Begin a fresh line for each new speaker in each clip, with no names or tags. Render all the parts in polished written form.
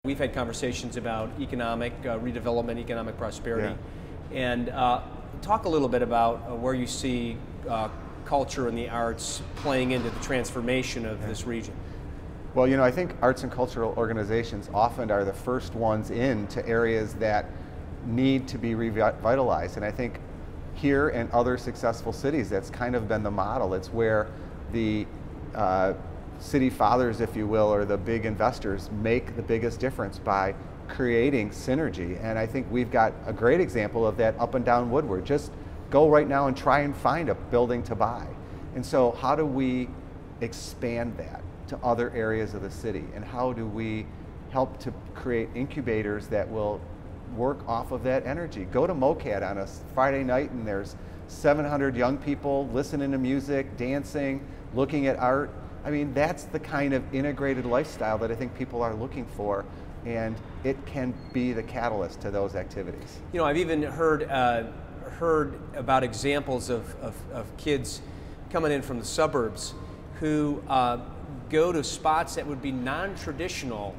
We've had conversations about economic redevelopment, economic prosperity, and talk a little bit about where you see culture and the arts playing into the transformation of this region.
Well, I think arts and cultural organizations often are the first ones into areas that need to be revitalized, and I think here and other successful cities, that's kind of been the model. It's where the city fathers, if you will, or the big investors make the biggest difference by creating synergy. And I think we've got a great example of that up and down Woodward. Just go right now and try and find a building to buy. And so how do we expand that to other areas of the city? And how do we help to create incubators that will work off of that energy? Go to MOCAD on a Friday night and there's 700 young people listening to music, dancing, looking at art. I mean, that's the kind of integrated lifestyle that I think people are looking for, and it can be the catalyst to those activities.
I've even heard about examples of kids coming in from the suburbs who go to spots that would be non-traditional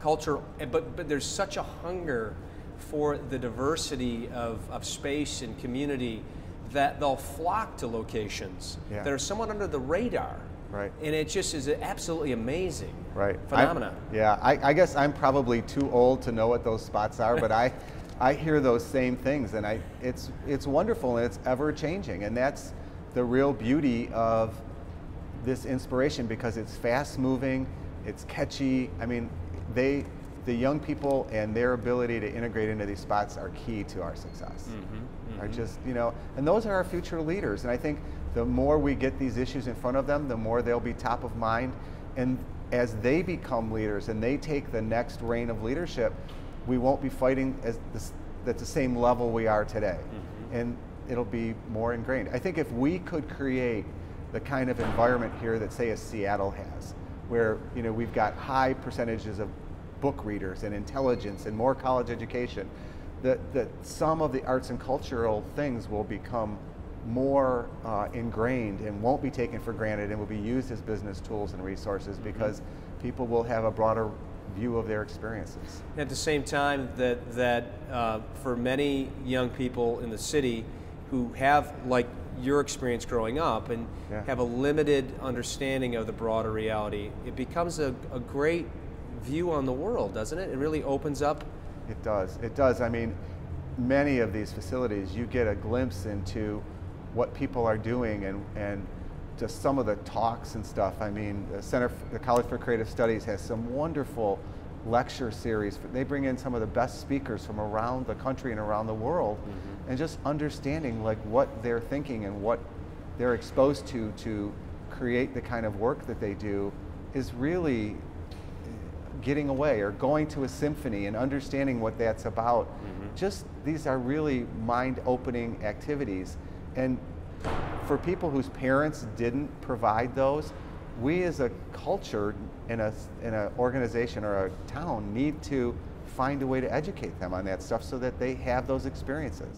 culture, but there's such a hunger for the diversity of space and community that they'll flock to locations that are somewhat under the radar.
Right. And
it just is an absolutely amazing phenomenon.
I guess I'm probably too old to know what those spots are, but I hear those same things, and it's wonderful, and it's ever changing, and that's the real beauty of this inspiration, because it's fast moving, it's catchy. I mean, the young people and their ability to integrate into these spots are key to our success. Are just, and those are our future leaders, and I think the more we get these issues in front of them, the more they'll be top of mind. And as they become leaders and they take the next reign of leadership, we won't be fighting at the same level we are today. And it'll be more ingrained. I think if we could create the kind of environment here that, say, a Seattle has, where we've got high percentages of book readers and intelligence and more college education, that some of the arts and cultural things will become more ingrained and won't be taken for granted and will be used as business tools and resources, because people will have a broader view of their experiences.
At the same time, that for many young people in the city who have, like your experience growing up, and have a limited understanding of the broader reality, it becomes a great view on the world, doesn't it? It really opens up.
It does. It does. I mean, many of these facilities, you get a glimpse into what people are doing, and just some of the talks and stuff. I mean, the College for Creative Studies has some wonderful lecture series. They bring in some of the best speakers from around the country and around the world, and just understanding like what they're thinking and what they're exposed to create the kind of work that they do is really getting away, or going to a symphony and understanding what that's about. Just, these are really mind-opening activities. And for people whose parents didn't provide those, we as a culture in an organization or a town need to find a way to educate them on that stuff so that they have those experiences.